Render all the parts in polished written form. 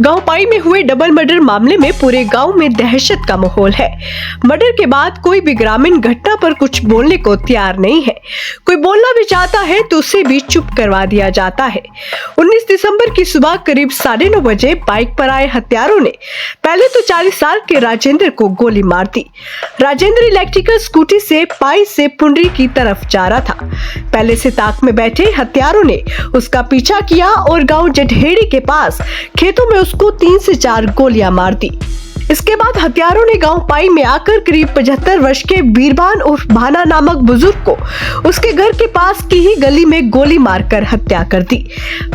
गांव पाई में हुए डबल मर्डर मामले में पूरे गांव में दहशत का माहौल है। मर्डर के बाद कोई भी ग्रामीण घटना पर कुछ बोलने को तैयार नहीं है। कोई बोलना भी चाहता है तो उसे भी चुप करवा दिया जाता है। 19 दिसंबर की सुबह करीब 9:30 बजे बाइक पर आए हत्यारों ने पहले तो 40 साल के राजेंद्र को गोली मार दी। राजेंद्र इलेक्ट्रिकल स्कूटी से पाई से पुंडरी की तरफ जा रहा था। पहले से ताक में बैठे हत्यारों ने उसका पीछा किया और गांव जटहेड़ी के पास खेतों में उसको 3 से 4 गोलियां मार दी। इसके बाद हत्यारों ने गांव पाई में आकर करीब 75 वर्ष के बीरबान उर्फ भाना नामक बुजुर्ग को उसके घर के पास की ही गली में गोली मारकर हत्या कर दी।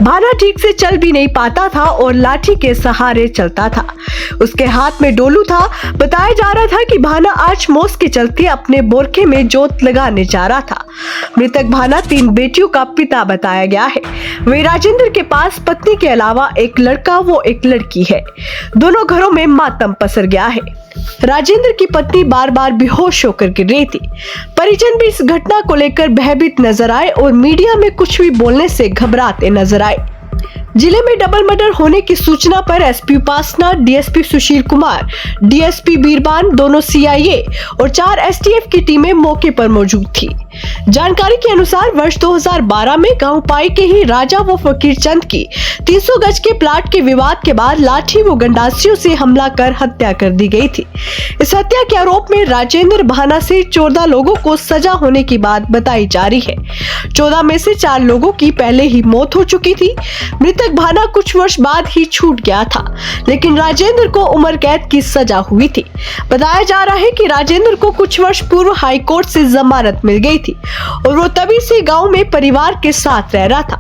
भाना ठीक से चल भी नहीं पाता था और लाठी के सहारे चलता था। उसके हाथ में डोलू था। बताया जा रहा था कि भाना आज मौस के चलते अपने बोरखे में जोत लगाने जा रहा था। मृतक भाना 3 बेटियों का पिता बताया गया है। वही राजेंद्र के पास पत्नी के अलावा एक लड़का वो एक लड़की है। दोनों घरों में मातम पसर गया है। राजेंद्र की पत्नी बार बार बेहोश होकर गिर रही थी। परिजन भी इस घटना को लेकर भयभीत नजर आए और मीडिया में कुछ भी बोलने से घबराते नजर आए। जिले में डबल मर्डर होने की सूचना पर एसपी उपासना, डीएसपी सुशील कुमार, डीएसपी बीरबान, दोनों सीआईए और 4 एसटीएफ की टीमें मौके पर मौजूद थी। जानकारी के अनुसार वर्ष 2012 में गांव पाई के ही राजा व फकीर चंद की 300 गज के प्लाट के विवाद के बाद लाठी व गंडासियों से हमला कर हत्या कर दी गई थी। इस हत्या के आरोप में राजेंद्र भाना से 14 लोगों को सजा होने की बात बताई जा रही है। 14 में से 4 लोगों की पहले ही मौत हो चुकी थी। मृतक भाना कुछ वर्ष बाद ही छूट गया था, लेकिन राजेंद्र को उम्र कैद की सजा हुई थी। बताया जा रहा है कि राजेंद्र को कुछ वर्ष पूर्व हाई कोर्ट से जमानत मिल गई थी और वो तभी से गांव में परिवार के साथ रह रहा था।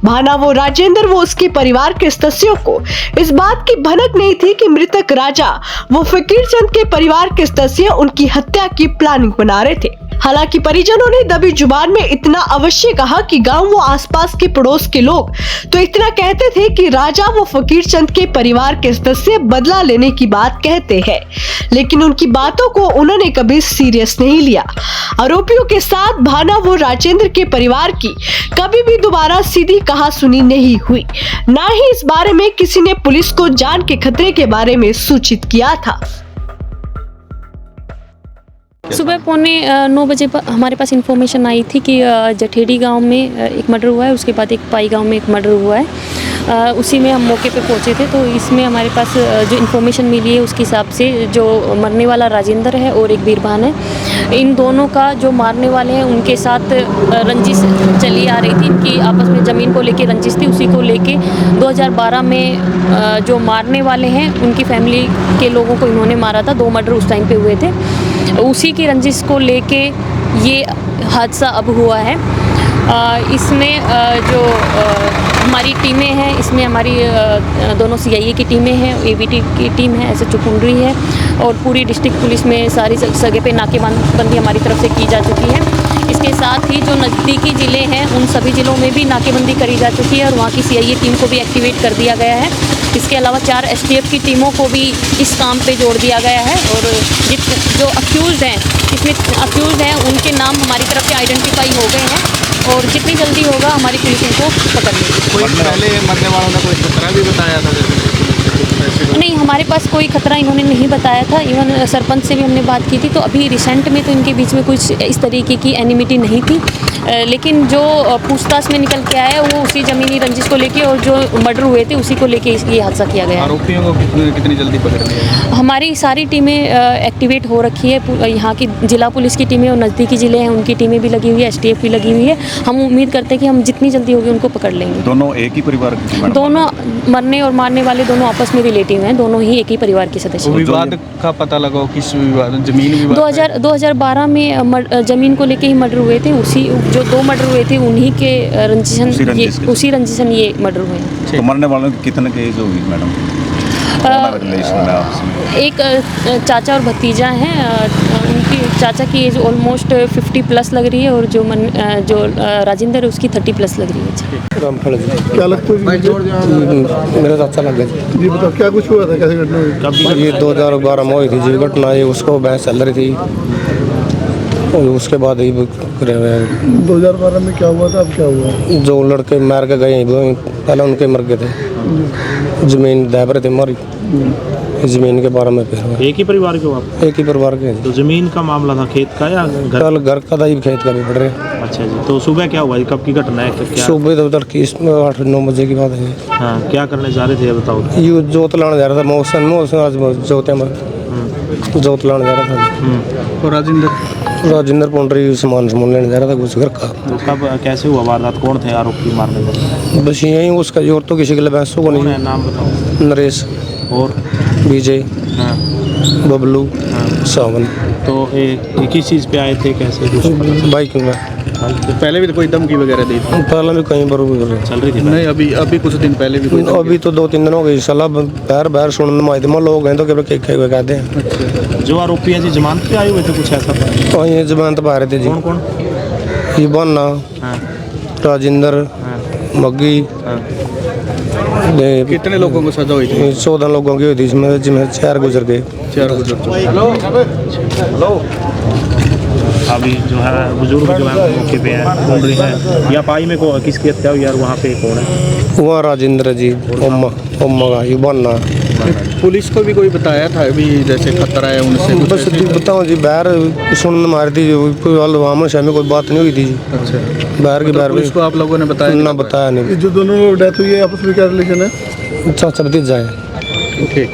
भाना वो राजेंद्र वो उसके परिवार के सदस्यों को इस बात की भनक नहीं थी कि मृतक राजा वो फकीर चंद के परिवार के सदस्य उनकी हत्या की प्लानिंग बना रहे थे। हालांकि परिजनों ने दबी जुबान में इतना अवश्य कहा कि गांव व आसपास के पड़ोस के लोग तो इतना कहते थे कि राजा व फकीर चंद के परिवार के सदस्य बदला लेने की बात कहते हैं, लेकिन उनकी बातों को उन्होंने कभी सीरियस नहीं लिया। आरोपियों के साथ भाना व राजेंद्र के परिवार की कभी भी दोबारा सीधी कहा सुनी नहीं हुई। न ही इस बारे में किसी ने पुलिस को जान के खतरे के बारे में सूचित किया था। सुबह 8:45 बजे हमारे पास इन्फॉर्मेशन आई थी कि जठेड़ी गांव में एक मर्डर हुआ है, उसके बाद एक पाई गांव में एक मर्डर हुआ है। उसी में हम मौके पे पहुंचे थे, तो इसमें हमारे पास जो इन्फॉर्मेशन मिली है उसके हिसाब से जो मरने वाला राजेंद्र है और एक बीरबान है, इन दोनों का जो मारने वाले हैं उनके साथ रंजिश चली आ रही थी। इनकी आपस में ज़मीन को लेके रंजिश थी। उसी को लेके 2012 में जो मारने वाले हैं उनकी फैमिली के लोगों को इन्होंने मारा था। 2 मर्डर उस टाइम पे हुए थे। उसी की रंजिश को लेके ये हादसा अब हुआ है। इसमें जो हमारी टीमें हैं, इसमें हमारी दोनों सीआईए की टीमें हैं, एबीटी की टीम है, एसएचओ पुंडरी है और पूरी डिस्ट्रिक्ट पुलिस में सारी जगह पे नाकेबंदी हमारी तरफ से की जा चुकी है। इसके साथ ही जो नज़दीकी ज़िले हैं उन सभी ज़िलों में भी नाकेबंदी करी जा चुकी है और वहाँ की सीआईए टीम को भी एक्टिवेट कर दिया गया है। इसके अलावा 4 एसटीएफ की टीमों को भी इस काम पे जोड़ दिया गया है और जो अक्यूज़ हैं, इसमें अक्यूज़ हैं उनके नाम हमारी तरफ से आइडेंटिफाई हो गए हैं और जितनी जल्दी होगा हमारी पुलिस इनको पकड़ लेगी। कोई पहले मरने वालों ने कोई खतरा भी बताया था? नहीं, हमारे पास कोई खतरा इन्होंने नहीं बताया था। इवन सरपंच से भी हमने बात की थी, तो अभी रिसेंट में तो इनके बीच में कुछ इस तरीके की एनिमिटी नहीं थी, लेकिन जो पूछताछ में निकल के आया वो उसी ज़मीनी रंजिश को लेके और जो मर्डर हुए थे उसी को लेके ये हादसा किया गया। आरोपियों को कितनी जल्दी पकड़ लिया? हमारी सारी टीमें एक्टिवेट हो रखी है। यहाँ की जिला पुलिस की टीमें और नज़दीकी ज़िले हैं उनकी टीमें भी लगी हुई है, एसटीएफ भी लगी हुई है। हम उम्मीद करते हैं कि हम जितनी जल्दी होगी उनको पकड़ लेंगे। दोनों एक ही परिवार के? दोनों मरने और मारने वाले दोनों आपस में रिलेटिव हैं, दोनों ही एक ही परिवार के सदस्य हैं। विवाद का पता लगा किस विवाद? जमीन विवाद? 2012 में ज़मीन को लेके ही मर्डर हुए थे। उसी जो 2 मर्डर हुए थे उन्हीं के उसी रंजिशन ये मर्डर हुए हैं। तो मरने वालों की कितने की एज होगी मैडम? एक चाचा और भतीजा हैं। उनकी चाचा की एज ऑलमोस्ट 50+ लग रही है और जो राजेंद्र है उसकी 30+ लग रही है। क्या लगता है? मेरा चाचा लग गया जी। बताओ क्या कुछ हुआ था, कैसे घटना हुई? ये 2012 में हुई थी जी घटना। ये उसको भैंस चल रही थी और उसके बाद ही 2012 में क्या हुआ था? अब क्या हुआ? जो लड़के मार के गए पहले उनके मर गए थे। जमीन दैबर थे हमारी, जमीन के बारे में फिर हुआ। एक ही परिवार के हो आप? एक ही परिवार के हैं तो ज़मीन का मामला था, खेत का या घर? कल घर का था, खेत का भी पड़ रहे हैं। अच्छा जी, तो सुबह क्या हुआ, कब की घटना है, क्या? सुबह तो तड़की 8-9 बजे की बात है। हाँ, क्या करने जा रहे थे ये बताओ। ये जोत लाने जा रहा था, मौसम आज जोत में जोत लाने जा रहा था। और राजेंद्र पौंडरी सामान लेने जा रहा था कुछ घर का। तो कब कैसे हुआ वारदात, कौन थे आरोपी मारने वाले? बस यही उसका जोर तो किसी के लिए बहसों को कौन नहीं। है, नाम बताओ। नरेश, और? विजय, हाँ। बबलू, सावन। तो एक ही चीज़ पे आए थे, कैसे कुछ बाइक में पहले भी तो कोई धमकी वगैरह दी थी? पहले भी कहीं पर चल रही थी? नहीं, अभी कुछ दिन पहले भी कोई अभी तो 2-3 दिन हो गए साला बाहर सुनने माध्यम लोग हैं तो कहते हैं। जो आरोपी है जी जमानत पे आए हुए थे, कुछ ऐसा था? तो ये जमानत पा रहे थे जी। कौन कौन? ये बन्ना, हाँ। राजेंद्र, हाँ। मग्गी, हाँ। कितने लोगों को सजा हुई थी? 14 लोगों की हुई थी, जिसमें 4 गुजर गए। 4 गुजर। अभी जो है बुजुर्ग जो है मौके पे है, बोल रही है या पाई में को किसकी हत्या हुई यार, वहाँ पे कौन है? वहाँ राजेंद्र जी, उम्मा का ये बन्ना। पुलिस को भी कोई बताया था अभी जैसे खतरा है उनसे? बस बताओ जी, बाहर सुनने मार दी, कोई शाम में कोई बात नहीं हुई थी जी। अच्छा, बाहर के बाहर पुलिस को आप लोगों ने बताया? ना बताया नहीं। जो दोनों डेथ हुई है आपस में क्या रिलेशन है? चाचा भतीजा है। ठीक।